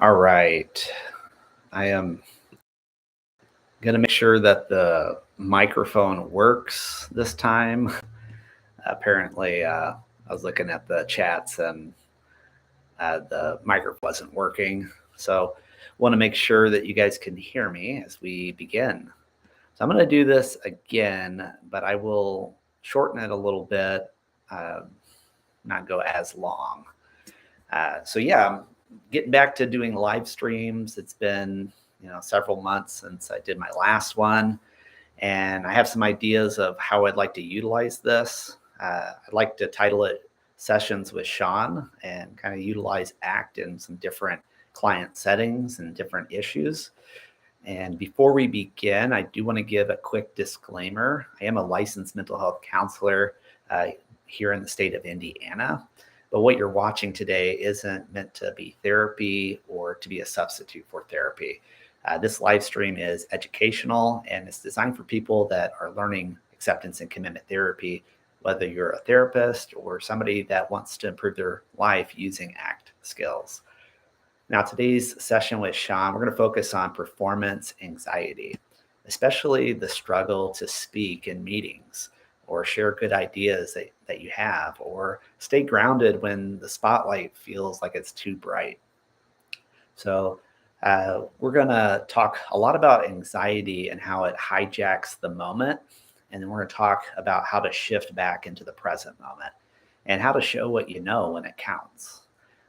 All right. I am going to make sure that the microphone works this time. Apparently, I was looking at the chats and the microphone wasn't working. So, want to make sure that you guys can hear me as we begin. So, I'm going to do this again, but I will shorten it a little bit, uh, not go as long. So I'm getting back to doing live streams. It's been several months since I did my last one, and I have some ideas of how I'd like to utilize this. I'd like to title it "Sessions with Sean" and kind of utilize ACT in some different client settings and different issues. And before we begin, I do want to give a quick disclaimer. I am a licensed mental health counselor here in the state of Indiana. But what you're watching today isn't meant to be therapy or to be a substitute for therapy. This live stream is educational and it's designed for people that are learning acceptance and commitment therapy, whether you're a therapist or somebody that wants to improve their life using ACT skills. Now, today's session with Sean, we're going to focus on performance anxiety, especially the struggle to speak in meetings or share good ideas that you have, or stay grounded when the spotlight feels like it's too bright. So, we're going to talk a lot about anxiety and how it hijacks the moment. And then we're going to talk about how to shift back into the present moment and how to show what you know when it counts.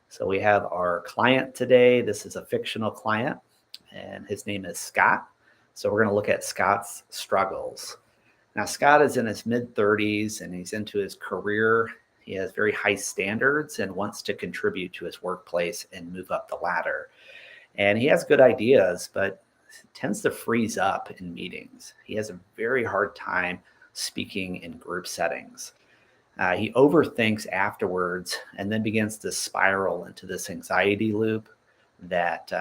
So, we have our client today. This is a fictional client, and his name is Scott. So, we're going to look at Scott's struggles. Now, Scott is in his mid 30s and he's into his career. He has very high standards and wants to contribute to his workplace and move up the ladder. And he has good ideas, but tends to freeze up in meetings. He has a very hard time speaking in group settings. He overthinks afterwards and then begins to spiral into this anxiety loop that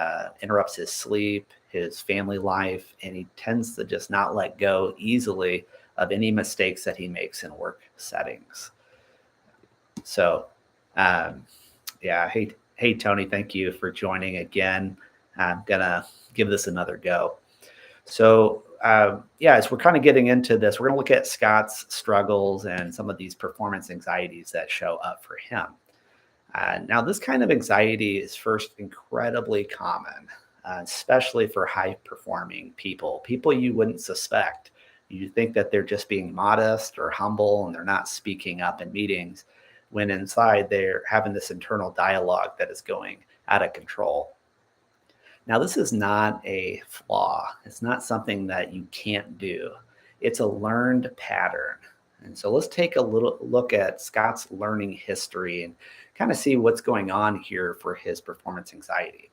interrupts his sleep, his family life, and he tends to just not let go easily of any mistakes that he makes in work settings. So, hey, Tony, thank you for joining again. I'm gonna give this another go. So, as we're kind of getting into this, we're gonna look at Scott's struggles and some of these performance anxieties that show up for him. Now, this kind of anxiety is first incredibly common, especially for high performing people you wouldn't suspect. You think that they're just being modest or humble and they're not speaking up in meetings, when inside they're having this internal dialogue that is going out of control. Now, this is not a flaw. It's not something that you can't do. It's a learned pattern. And so let's take a little look at Scott's learning history and kind of see what's going on here for his performance anxiety.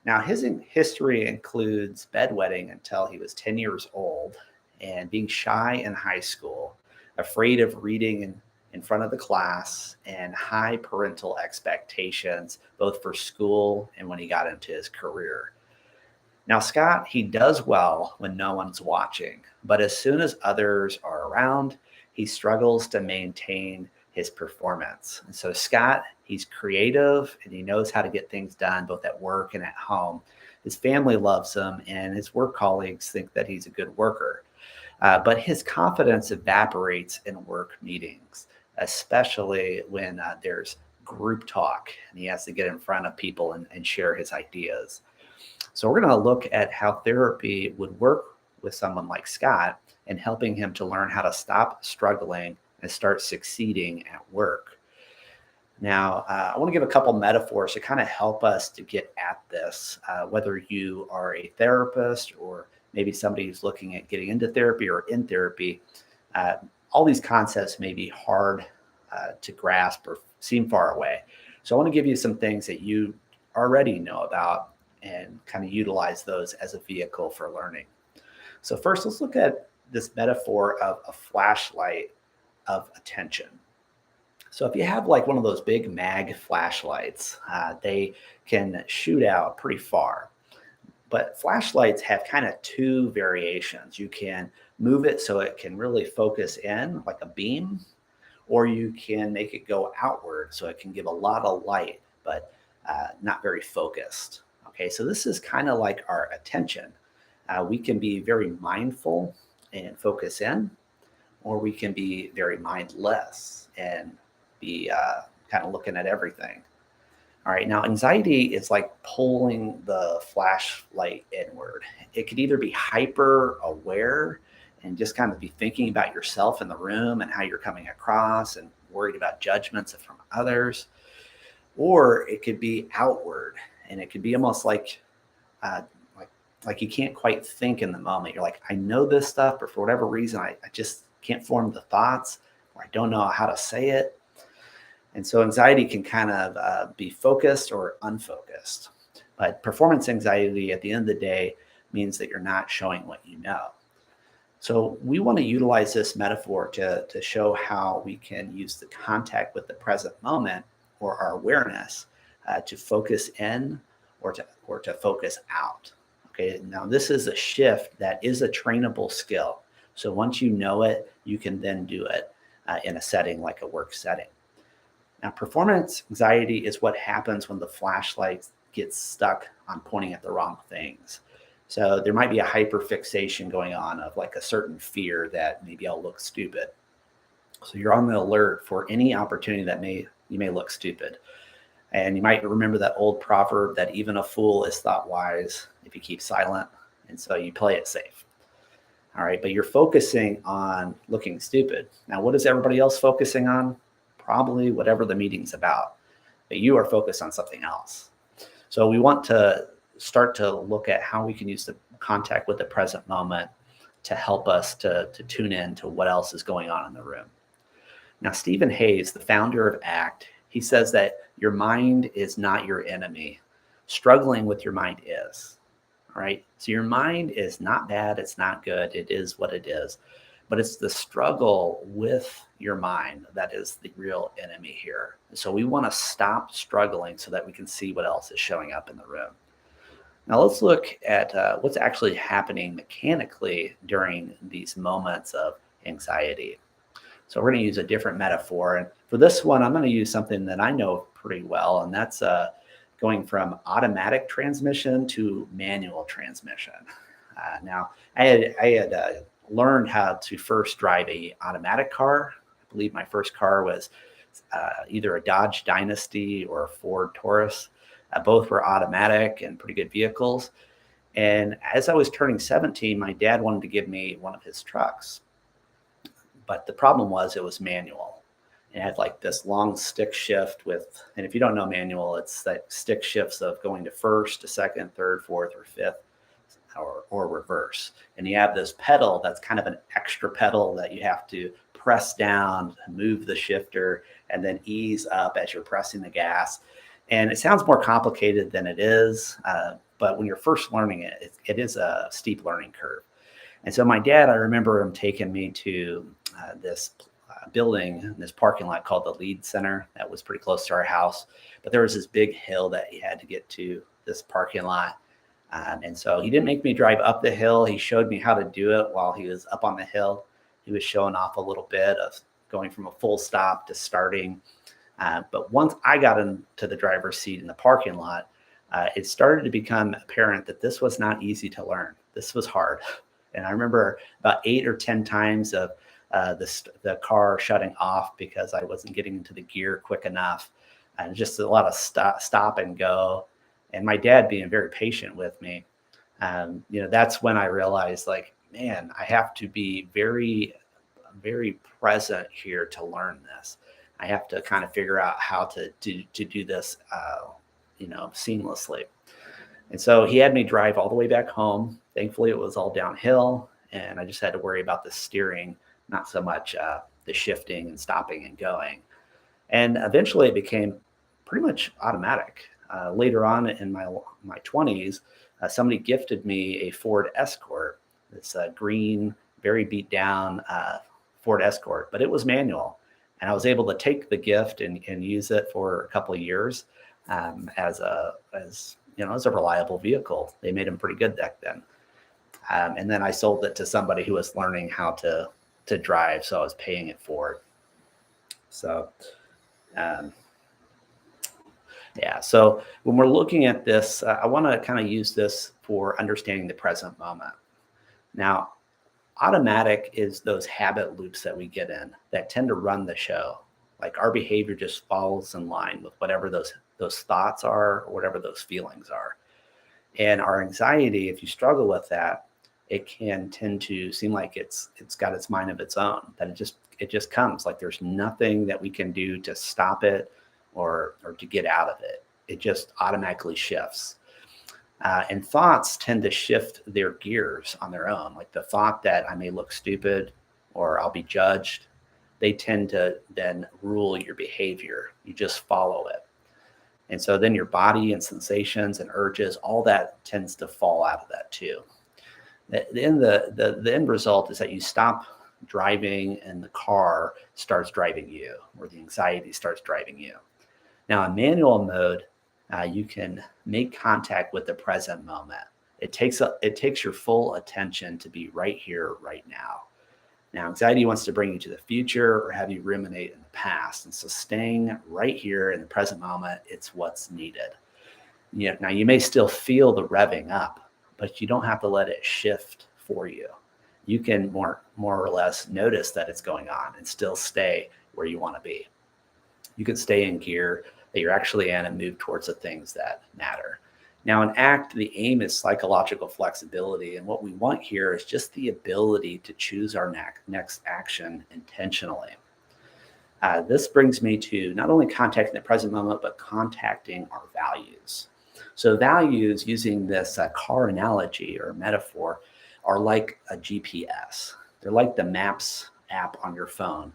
Now, his history includes bedwetting until he was 10 years old and being shy in high school, afraid of reading in front of the class, and high parental expectations, both for school and when he got into his career. Now, Scott, he does well when no one's watching, but as soon as others are around, he struggles to maintain his performance. And so, Scott, he's creative and he knows how to get things done both at work and at home. His family loves him, and his work colleagues think that he's a good worker. But his confidence evaporates in work meetings, especially when there's group talk and he has to get in front of people and share his ideas. So we're going to look at how therapy would work with someone like Scott and helping him to learn how to stop struggling and start succeeding at work. Now, I want to give a couple metaphors to kind of help us to get at this, whether you are a therapist or maybe somebody who's looking at getting into therapy or in therapy. All these concepts may be hard to grasp or seem far away. So I want to give you some things that you already know about and kind of utilize those as a vehicle for learning. So first, let's look at this metaphor of a flashlight of attention. So if you have like one of those big mag flashlights, they can shoot out pretty far. But flashlights have kind of two variations. You can move it so it can really focus in like a beam, or you can make it go outward so it can give a lot of light, but not very focused. Okay, so this is kind of like our attention. We can be very mindful and focus in, or we can be very mindless and be kind of looking at everything. All right, now anxiety is like pulling the flashlight inward. It could either be hyper aware and just kind of be thinking about yourself in the room and how you're coming across and worried about judgments from others, or it could be outward and it could be almost uh, like like you can't quite think in the moment. You're like, I know this stuff, but for whatever reason, I just can't form the thoughts, or I don't know how to say it. And so anxiety can kind of be focused or unfocused. But performance anxiety at the end of the day means that you're not showing what you know. So we want to utilize this metaphor to show how we can use the contact with the present moment or our awareness to focus in or to focus out. Okay, now this is a shift that is a trainable skill. So once you know it, you can then do it in a setting like a work setting. Now, performance anxiety is what happens when the flashlight gets stuck on pointing at the wrong things. So there might be a hyperfixation going on of like a certain fear that maybe I'll look stupid. So you're on the alert for any opportunity that you may look stupid. And you might remember that old proverb that even a fool is thought wise if you keep silent. And so you play it safe. All right, but you're focusing on looking stupid. Now, what is everybody else focusing on? Probably whatever the meeting's about, but you are focused on something else. So we want to start to look at how we can use the contact with the present moment to help us to tune in to what else is going on in the room. Now, Stephen Hayes, the founder of ACT, he says that your mind is not your enemy. Struggling with your mind is. All right. So your mind is not bad. It's not good. It is what it is. But it's the struggle with your mind that is the real enemy here. So we want to stop struggling so that we can see what else is showing up in the room. Now let's look at what's actually happening mechanically during these moments of anxiety. So we're going to use a different metaphor. And for this one, I'm going to use something that I know pretty well, and that's going from automatic transmission to manual transmission. Now, I had learned how to first drive a automatic car. I believe my first car was either a Dodge Dynasty or a Ford Taurus. Both were automatic and pretty good vehicles. And as I was turning 17, my dad wanted to give me one of his trucks. But the problem was it was manual. It had like this long stick shift with, and if you don't know manual, it's like stick shifts of going to first, to second, third, fourth, or fifth, or reverse. And you have this pedal that's kind of an extra pedal that you have to press down, move the shifter, and then ease up as you're pressing the gas. And it sounds more complicated than it is, but when you're first learning it, it is a steep learning curve. And so my dad, I remember him taking me to this building, this parking lot called the Lead Center that was pretty close to our house. But there was this big hill that he had to get to this parking lot. And so he didn't make me drive up the hill. He showed me how to do it while he was up on the hill. He was showing off a little bit of going from a full stop to starting. But once I got into the driver's seat in the parking lot, it started to become apparent that this was not easy to learn. This was hard. And I remember about 8 or 10 times of the car shutting off because I wasn't getting into the gear quick enough, and just a lot of stop and go. And my dad being very patient with me, that's when I realized, like, man, I have to be very, very present here to learn this. I have to kind of figure out how to do this, seamlessly. And so he had me drive all the way back home. Thankfully, it was all downhill, and I just had to worry about the steering, not so much the shifting and stopping and going. And eventually, it became pretty much automatic. Later on in my 20s, somebody gifted me a Ford Escort. It's a green, very beat down Ford Escort, but it was manual. And I was able to take the gift and use it for a couple of years as a reliable vehicle. They made them pretty good back then. And then I sold it to somebody who was learning how to drive, so I was paying it forward. So Yeah. So when we're looking at this, I want to kind of use this for understanding the present moment. Now, automatic is those habit loops that we get in that tend to run the show. Like our behavior just falls in line with whatever those thoughts are or whatever those feelings are. And our anxiety, if you struggle with that, it can tend to seem like it's got its mind of its own, that it just comes like there's nothing that we can do to stop it or to get out of it. It just automatically shifts. And thoughts tend to shift their gears on their own. Like the thought that I may look stupid or I'll be judged, they tend to then rule your behavior. You just follow it. And so then your body and sensations and urges, all that tends to fall out of that too. The end result is that you stop driving and the car starts driving you, or the anxiety starts driving you. Now, in manual mode, you can make contact with the present moment. It takes your full attention to be right here, right now. Now, anxiety wants to bring you to the future or have you ruminate in the past. And so staying right here in the present moment, it's what's needed. Now you may still feel the revving up, but you don't have to let it shift for you. You can more or less notice that it's going on and still stay where you want to be. You can stay in gear that you're actually in and move towards the things that matter. Now, in ACT, the aim is psychological flexibility. And what we want here is just the ability to choose our next action intentionally. This brings me to not only contacting the present moment, but contacting our values. So values, using this car analogy or metaphor, are like a GPS. They're like the Maps app on your phone.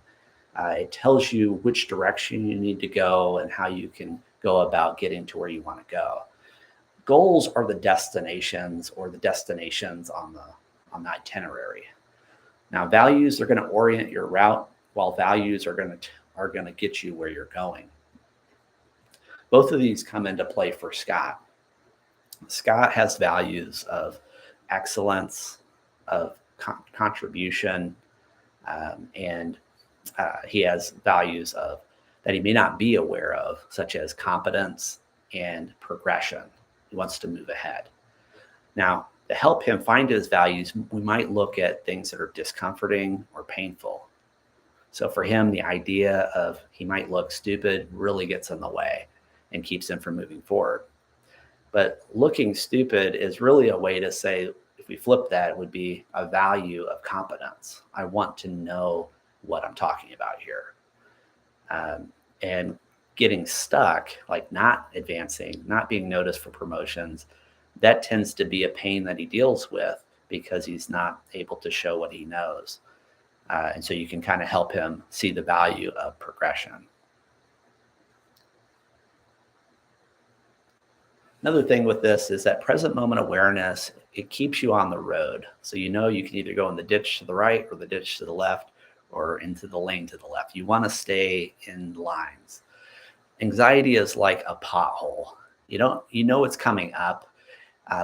It tells you which direction you need to go and how you can go about getting to where you want to go. Goals are the destinations or the destinations on the itinerary. Now, values are going to orient your route, while values are going to get you where you're going. Both of these come into play for Scott. Scott has values of excellence, of contribution, and he has values of that he may not be aware of, such as competence and progression. He wants to move ahead. Now, to help him find his values, we might look at things that are discomforting or painful. So for him, the idea of he might look stupid really gets in the way and keeps him from moving forward. But looking stupid is really a way to say, if we flip that, it would be a value of competence. I want to know what I'm talking about here. And getting stuck, like not advancing, not being noticed for promotions, that tends to be a pain that he deals with because he's not able to show what he knows. And so you can kind of help him see the value of progression. Another thing with this is that present moment awareness, it keeps you on the road. So you know you can either go in the ditch to the right or the ditch to the left or into the lane to the left. You want to stay in lines. Anxiety is like a pothole. You know it's coming up,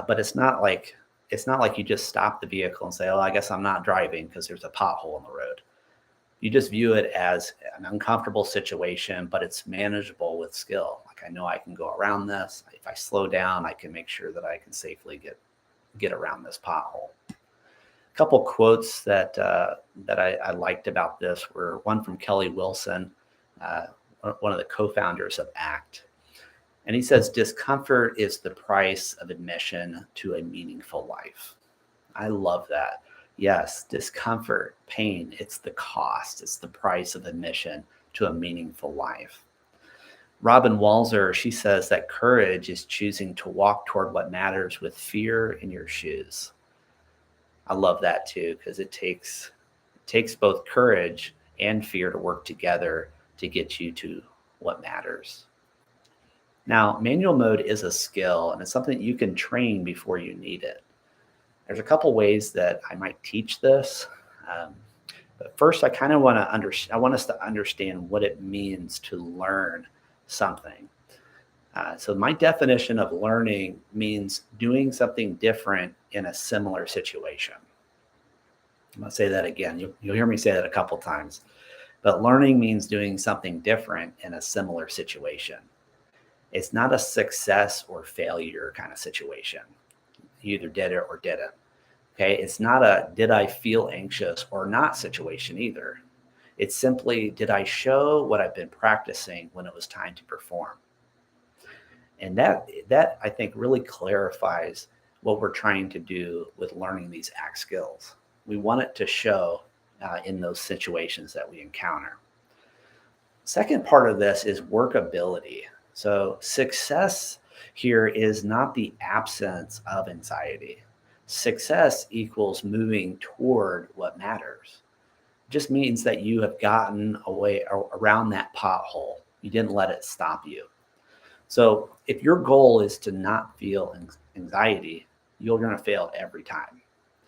but it's not like you just stop the vehicle and say, "Oh, I guess I'm not driving because there's a pothole in the road." You just view it as an uncomfortable situation, but it's manageable with skill. Like I know I can go around this. If I slow down, I can make sure that I can safely get around this pothole. A couple quotes that I liked about this were one from Kelly Wilson, one of the co-founders of ACT. And he says, discomfort is the price of admission to a meaningful life. I love that. Yes, discomfort, pain, it's the cost. It's the price of admission to a meaningful life. Robin Walzer, she says that courage is choosing to walk toward what matters with fear in your shoes. I love that too, because it takes both courage and fear to work together to get you to what matters. Now, manual mode is a skill, and it's something that you can train before you need it. There's a couple ways that I might teach this. But first, I want us to understand what it means to learn something. So my definition of learning means doing something different in a similar situation. I'm going to say that again. You'll hear me say that a couple times. But learning means doing something different in a similar situation. It's not a success or failure kind of situation. You either did it or didn't. Okay. It's not a did I feel anxious or not situation either. It's simply did I show what I've been practicing when it was time to perform? And that I think really clarifies what we're trying to do with learning these ACT skills. We want it to show in those situations that we encounter. Second part of this is workability. So success here is not the absence of anxiety. Success equals moving toward what matters. It just means that you have gotten away around that pothole. You didn't let it stop you. So if your goal is to not feel anxiety, you're going to fail every time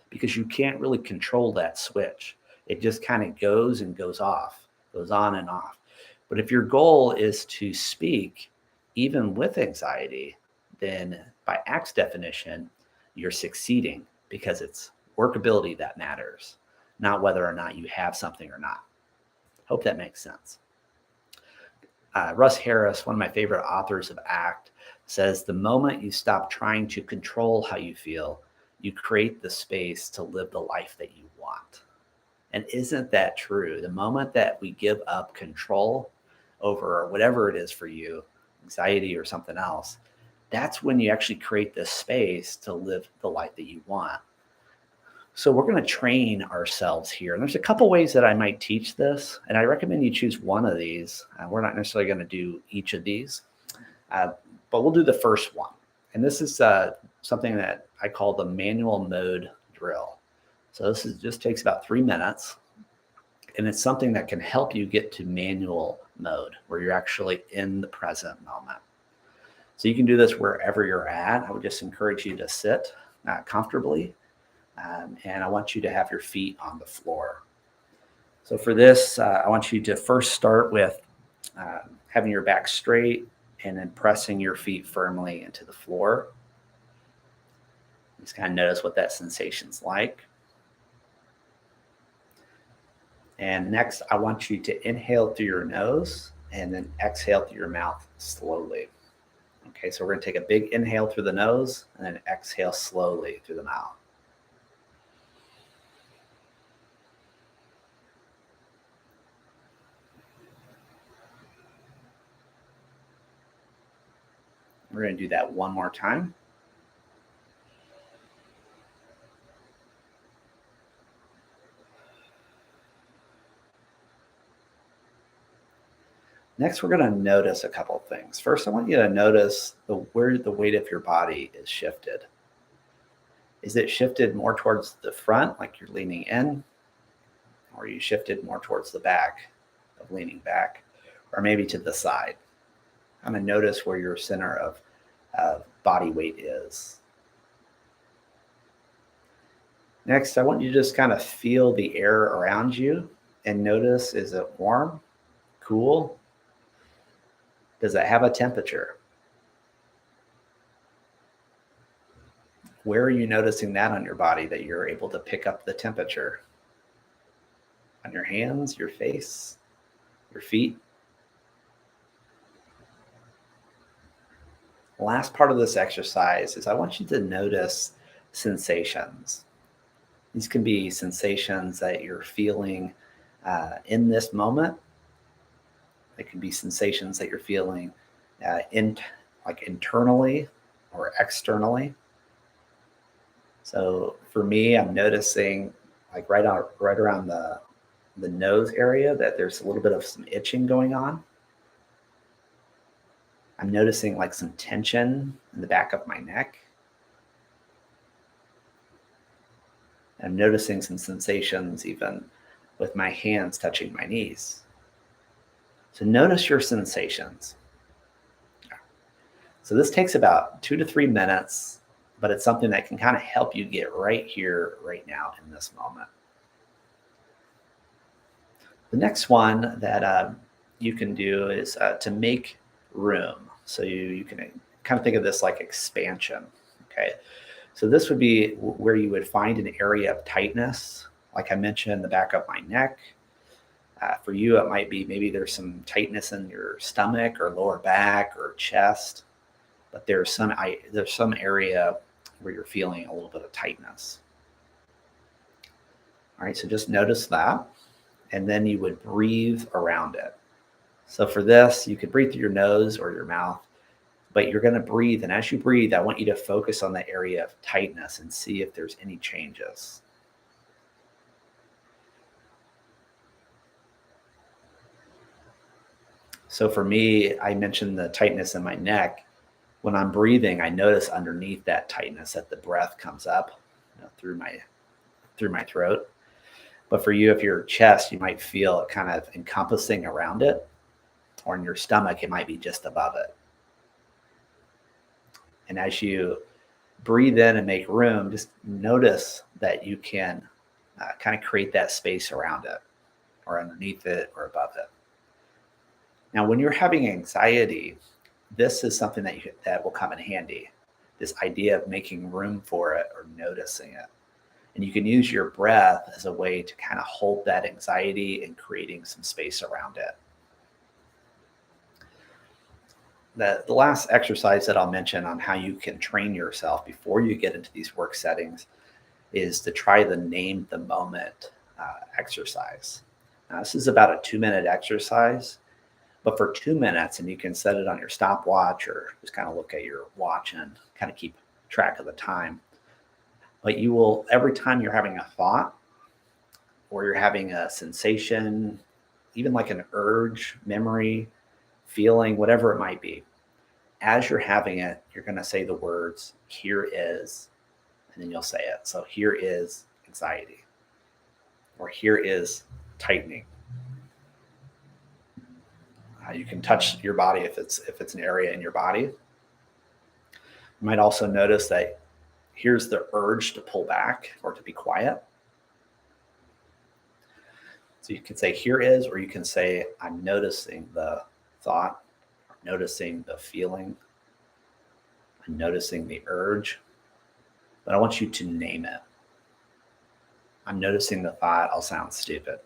because you can't really control that switch. It just kind of goes and goes off, goes on and off. But if your goal is to speak, even with anxiety, then by ACT's definition, you're succeeding because it's workability that matters, not whether or not you have something or not. Hope that makes sense. Russ Harris, one of my favorite authors of ACT, says the moment you stop trying to control how you feel, you create the space to live the life that you want. And isn't that true? The moment that we give up control over whatever it is for you, anxiety or something else, that's when you actually create this space to live the life that you want. So we're going to train ourselves here. And there's a couple ways that I might teach this, and I recommend you choose one of these. We're not necessarily going to do each of these, but we'll do the first one. And this is something that I call the manual mode drill. So this just takes about 3 minutes, and it's something that can help you get to manual mode where you're actually in the present moment. So you can do this wherever you're at. I would just encourage you to sit comfortably. And I want you to have your feet on the floor. So for this, I want you to first start with having your back straight and then pressing your feet firmly into the floor. Just kind of notice what that sensation's like. And next, I want you to inhale through your nose and then exhale through your mouth slowly. Okay, so we're going to take a big inhale through the nose and then exhale slowly through the mouth. We're going to do that one more time. Next, we're going to notice a couple of things. First, I want you to notice where the weight of your body is shifted. Is it shifted more towards the front, like you're leaning in? Or are you shifted more towards the back, of leaning back? Or maybe to the side? I'm going to notice where your center of body weight is. Next, I want you to just kind of feel the air around you and notice, is it warm, cool? Does it have a temperature? Where are you noticing that on your body that you're able to pick up the temperature? On your hands, your face, your feet? The last part of this exercise is I want you to notice sensations. These can be sensations that you're feeling in this moment. It can be sensations that you're feeling internally or externally. So for me, I'm noticing like right around the nose area that there's a little bit of some itching going on. I'm noticing like some tension in the back of my neck. I'm noticing some sensations even with my hands touching my knees. So notice your sensations. So this takes about 2 to 3 minutes, but it's something that can kind of help you get right here, right now in this moment. The next one that you can do is to make room. So you can kind of think of this like expansion. Okay. So this would be where you would find an area of tightness, like I mentioned, the back of my neck, For you, it might be maybe there's some tightness in your stomach or lower back or chest, but there's some area where you're feeling a little bit of tightness. All right, so just notice that, and then you would breathe around it. So for this, you could breathe through your nose or your mouth, but you're going to breathe. And as you breathe, I want you to focus on the area of tightness and see if there's any changes. So for me, I mentioned the tightness in my neck. When I'm breathing, I notice underneath that tightness that the breath comes up, through my throat. But for you, if your chest, you might feel it kind of encompassing around it, or in your stomach, it might be just above it. And as you breathe in and make room, just notice that you can kind of create that space around it, or underneath it, or above it. Now, when you're having anxiety, this is something that will come in handy. This idea of making room for it or noticing it. And you can use your breath as a way to kind of hold that anxiety and creating some space around it. The last exercise that I'll mention on how you can train yourself before you get into these work settings is to try the name the moment exercise. Now, this is about a 2-minute exercise, but for 2 minutes, and you can set it on your stopwatch or just kind of look at your watch and kind of keep track of the time. But you will, every time you're having a thought or you're having a sensation, even like an urge, memory, feeling, whatever it might be, as you're having it, you're going to say the words, here is, and then you'll say it. So here is anxiety, or here is tightening. You can touch your body if it's an area in your body. You might also notice that here's the urge to pull back or to be quiet. So you can say here is, or you can say I'm noticing the thought, noticing the feeling, I'm noticing the urge, but I want you to name it. I'm noticing the thought, I'll sound stupid.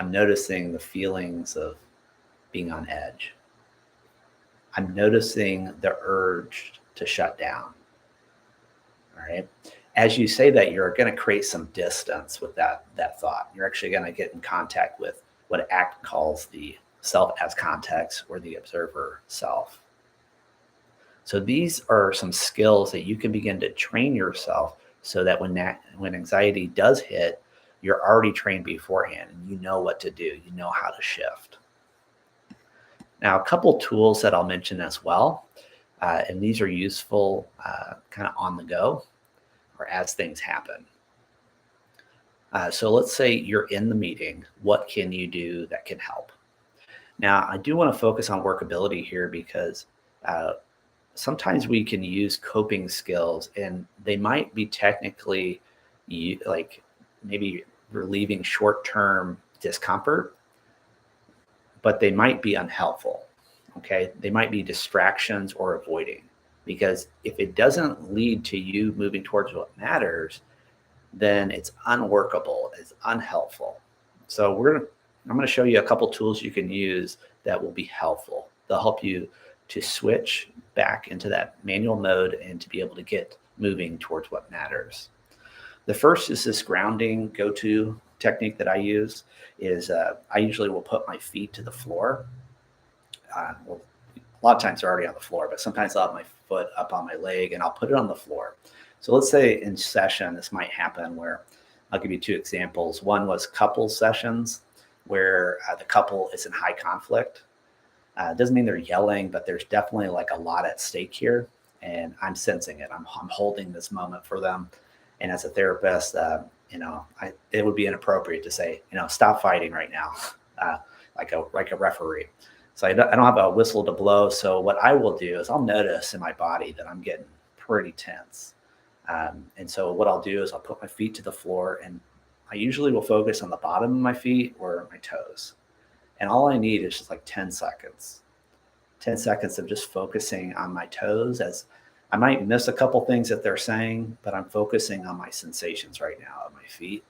I'm noticing the feelings of being on edge. I'm noticing the urge to shut down. All right. As you say that, you're going to create some distance with that thought. You're actually going to get in contact with what ACT calls the self as context, or the observer self. So these are some skills that you can begin to train yourself so that when anxiety does hit, you're already trained beforehand and you know what to do. You know how to shift. Now, a couple tools that I'll mention as well, and these are useful kind of on the go or as things happen. So let's say you're in the meeting. What can you do that can help? Now, I do want to focus on workability here because sometimes we can use coping skills and they might be technically like maybe relieving short-term discomfort, but they might be unhelpful. Okay. They might be distractions or avoiding, because if it doesn't lead to you moving towards what matters, then it's unworkable, it's unhelpful. So I'm going to show you a couple tools you can use that will be helpful. They'll help you to switch back into that manual mode and to be able to get moving towards what matters. The first is this grounding go-to technique that I use is I usually will put my feet to the floor. Well, a lot of times they're already on the floor, but sometimes I'll have my foot up on my leg and I'll put it on the floor. So let's say in session, this might happen where I'll give you 2 examples. One was couple sessions where the couple is in high conflict. It doesn't mean they're yelling, but there's definitely like a lot at stake here. And I'm sensing it. I'm holding this moment for them. And as a therapist, it would be inappropriate to say, stop fighting right now, like a referee. So I don't have a whistle to blow. So what I will do is I'll notice in my body that I'm getting pretty tense. And so what I'll do is I'll put my feet to the floor, and I usually will focus on the bottom of my feet or my toes. And all I need is just like 10 seconds. 10 seconds of just focusing on my toes, as I might miss a couple things that they're saying, but I'm focusing on my sensations right now on my feet.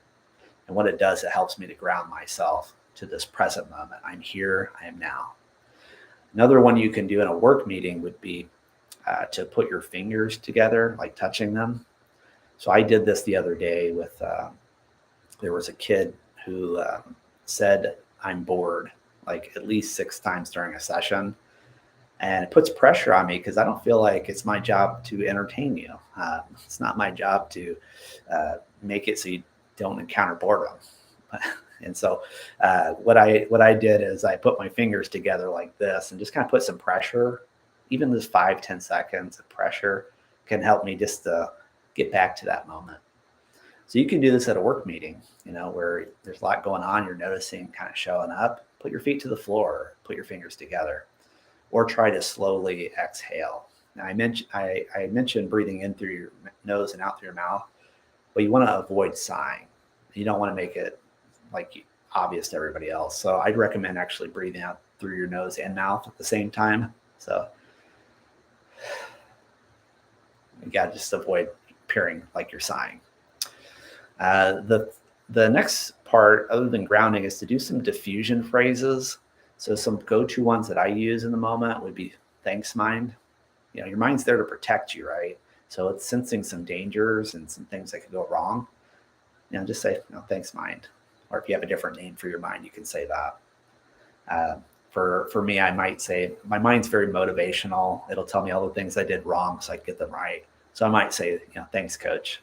And what it does, it helps me to ground myself to this present moment. I'm here, I am now. Another one you can do in a work meeting would be to put your fingers together, like touching them. So I did this the other day with, there was a kid who said, I'm bored, like at least 6 times during a session. And it puts pressure on me because I don't feel like it's my job to entertain you. It's not my job to make it so you don't encounter boredom. And so what I did is I put my fingers together like this and just kind of put some pressure. Even this 5-10 seconds of pressure can help me just to get back to that moment. So you can do this at a work meeting, where there's a lot going on. You're noticing kind of showing up. Put your feet to the floor, put your fingers together, or try to slowly exhale. Now I mentioned breathing in through your nose and out through your mouth, but you want to avoid sighing. You don't want to make it like obvious to everybody else. So I'd recommend actually breathing out through your nose and mouth at the same time. So you got to just avoid appearing like you're sighing. The next part, other than grounding, is to do some diffusion phrases. So some go-to ones that I use in the moment would be thanks mind. Your mind's there to protect you, right? So it's sensing some dangers and some things that could go wrong. Just say, thanks mind. Or if you have a different name for your mind, you can say that. For me, I might say, my mind's very motivational. It'll tell me all the things I did wrong so I can get them right. So I might say, thanks, coach.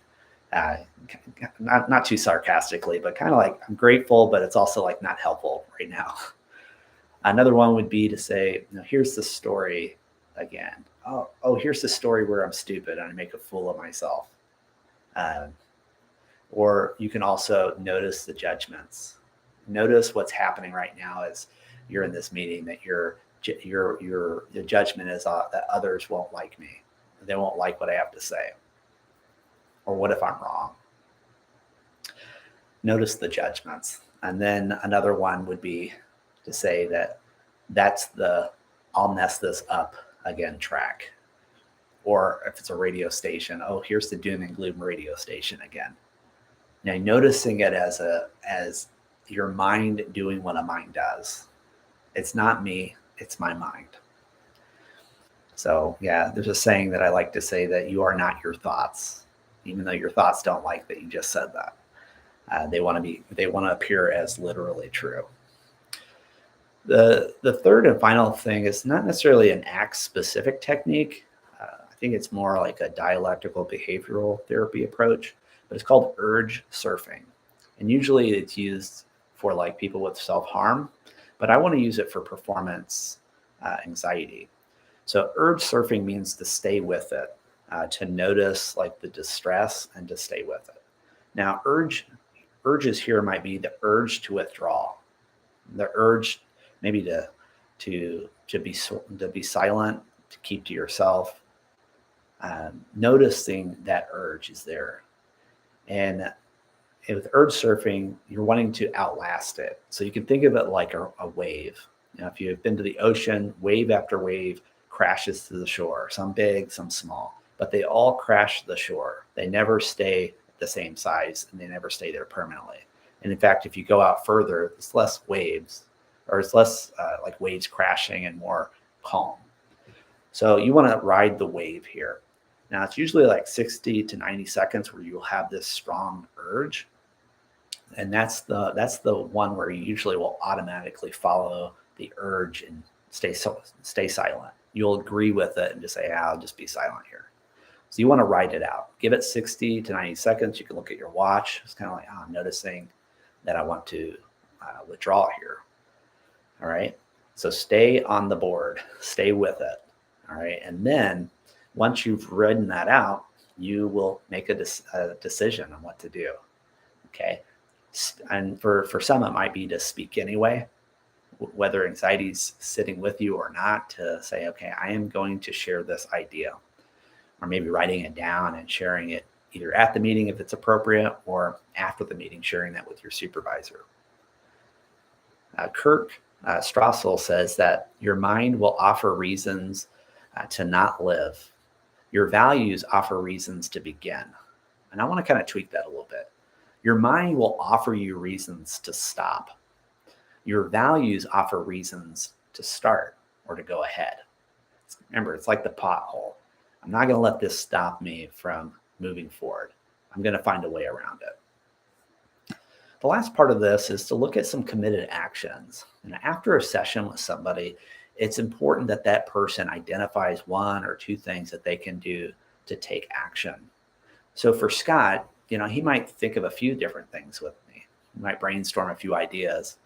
Not too sarcastically, but kind of like I'm grateful, but it's also like not helpful right now. Another one would be to say, here's the story again. Oh, here's the story where I'm stupid and I make a fool of myself. Or you can also notice the judgments. Notice what's happening right now as you're in this meeting, that your judgment is that others won't like me. They won't like what I have to say. Or what if I'm wrong? Notice the judgments. And then another one would be to say that's the I'll mess this up again track. Or if it's a radio station, here's the doom and gloom radio station again. Now noticing it as your mind doing what a mind does. It's not me, it's my mind. So yeah, there's a saying that I like to say, that you are not your thoughts, even though your thoughts don't like that you just said that. They want to appear as literally true. The third and final thing is not necessarily an ACT specific technique. I think it's more like a dialectical behavioral therapy approach, but it's called urge surfing. And usually it's used for like people with self-harm, but I want to use it for performance anxiety. So urge surfing means to stay with it, to notice like the distress and to stay with it. Now urges here might be the urge to withdraw, the urge maybe to be silent, to keep to yourself. Noticing that urge is there. And with urge surfing, you're wanting to outlast it. So you can think of it like a wave. If you've been to the ocean, wave after wave crashes to the shore, some big, some small, but they all crash to the shore. They never stay the same size, and they never stay there permanently. And in fact, if you go out further, it's less waves, or it's less like waves crashing and more calm. So you want to ride the wave here. Now it's usually like 60 to 90 seconds where you'll have this strong urge. And that's the one where you usually will automatically follow the urge and stay silent. You'll agree with it and just say, I'll just be silent here. So you want to ride it out. Give it 60 to 90 seconds. You can look at your watch. It's kind of like, I'm noticing that I want to withdraw here. All right. So stay on the board. Stay with it. All right. And then once you've ridden that out, you will make a decision on what to do. Okay. And for some, it might be to speak anyway, whether anxiety's sitting with you or not, to say, okay, I am going to share this idea, or maybe writing it down and sharing it either at the meeting if it's appropriate, or after the meeting, sharing that with your supervisor. Kirk Strassel says that your mind will offer reasons to not live. Your values offer reasons to begin. And I want to kind of tweak that a little bit. Your mind will offer you reasons to stop. Your values offer reasons to start or to go ahead. Remember, it's like the pothole. I'm not going to let this stop me from moving forward. I'm going to find a way around it. The last part of this is to look at some committed actions. And after a session with somebody, it's important that that person identifies one or two things that they can do to take action. So for Scott, he might think of a few different things with me. He might brainstorm a few ideas.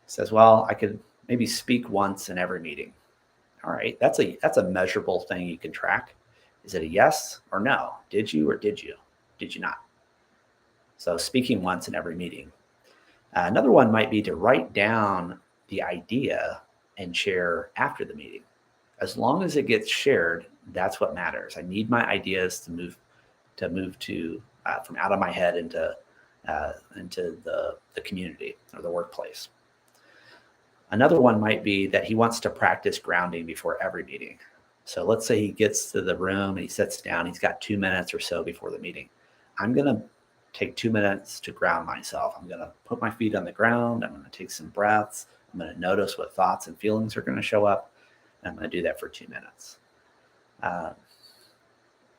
He says, well, I could maybe speak once in every meeting. All right, that's a measurable thing you can track. Is it a yes or no? Did you or did you? Did you not? So speaking once in every meeting. Another one might be to write down the idea and share after the meeting. As long as it gets shared, that's what matters. I need my ideas to move to from out of my head into the community or the workplace. Another one might be that he wants to practice grounding before every meeting. So let's say he gets to the room and he sits down. He's got 2 minutes or so before the meeting. I'm going to take 2 minutes to ground myself. I'm going to put my feet on the ground. I'm going to take some breaths. I'm going to notice what thoughts and feelings are going to show up. And I'm going to do that for 2 minutes. And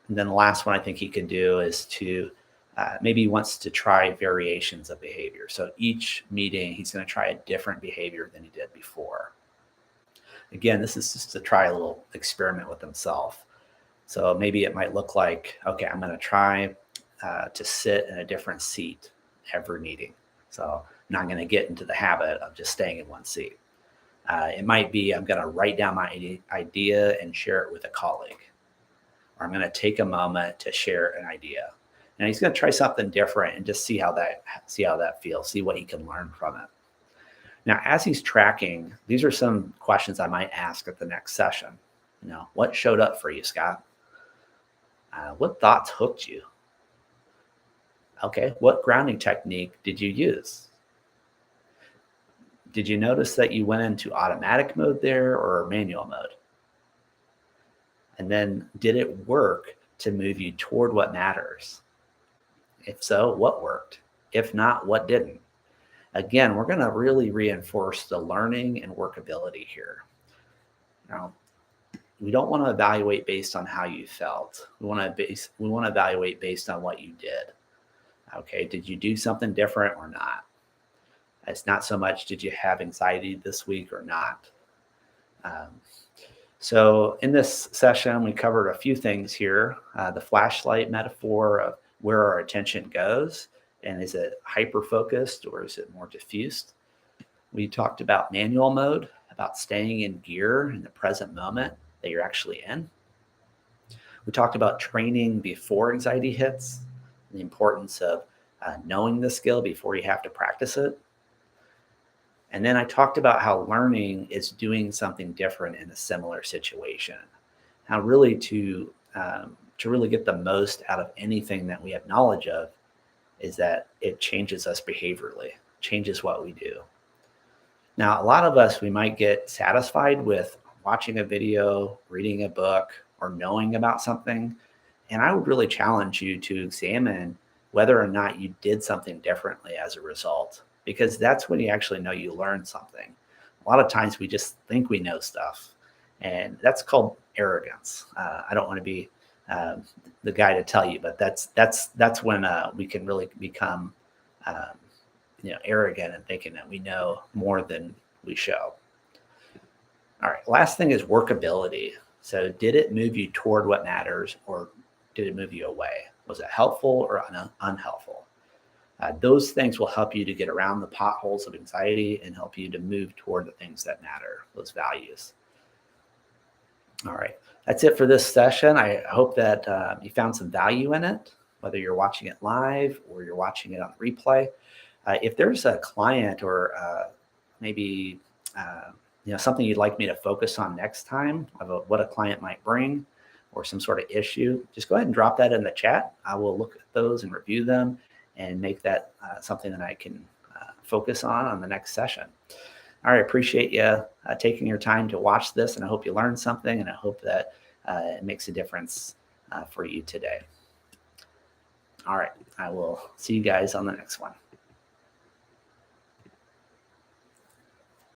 then the last one I think he can do is to maybe he wants to try variations of behavior. So each meeting, he's going to try a different behavior than he did before. Again, this is just to try a little experiment with himself. So maybe it might look like, okay, I'm going to try to sit in a different seat every meeting. So I'm not going to get into the habit of just staying in one seat. It might be I'm going to write down my idea and share it with a colleague. Or I'm going to take a moment to share an idea. And he's going to try something different and just see how that feels, see what he can learn from it. Now, as he's tracking, these are some questions I might ask at the next session. What showed up for you, Scott? What thoughts hooked you? Okay, what grounding technique did you use? Did you notice that you went into automatic mode there or manual mode? And then did it work to move you toward what matters? If so, what worked? If not, what didn't? Again, we're going to really reinforce the learning and workability here. Now, we don't want to evaluate based on how you felt. We want to evaluate based on what you did. Okay, did you do something different or not? It's not so much did you have anxiety this week or not. So in this session, we covered a few things here. The flashlight metaphor of where our attention goes, and is it hyper-focused or is it more diffused? We talked about manual mode, about staying in gear in the present moment that you're actually in. We talked about training before anxiety hits, the importance of knowing the skill before you have to practice it. And then I talked about how learning is doing something different in a similar situation. How really to really get the most out of anything that we have knowledge of is that it changes us behaviorally, changes what we do. Now, a lot of us, we might get satisfied with watching a video, reading a book, or knowing about something. And I would really challenge you to examine whether or not you did something differently as a result, because that's when you actually know you learned something. A lot of times we just think we know stuff, and that's called arrogance. I don't want to be the guy to tell you, but that's when we can really become arrogant and thinking that we know more than we show. All right, last thing is workability. So did it move you toward what matters, or did it move you away? Was it helpful or unhelpful? Those things will help you to get around the potholes of anxiety and help you to move toward the things that matter, those values. All right, that's it for this session. I hope that you found some value in it, whether you're watching it live or you're watching it on replay. If there's a client or maybe something you'd like me to focus on next time about what a client might bring or some sort of issue, just go ahead and drop that in the chat. I will look at those and review them and make that something that I can focus on the next session. All right, appreciate you taking your time to watch this, and I hope you learned something, and I hope that it makes a difference for you today. All right. I will see you guys on the next one.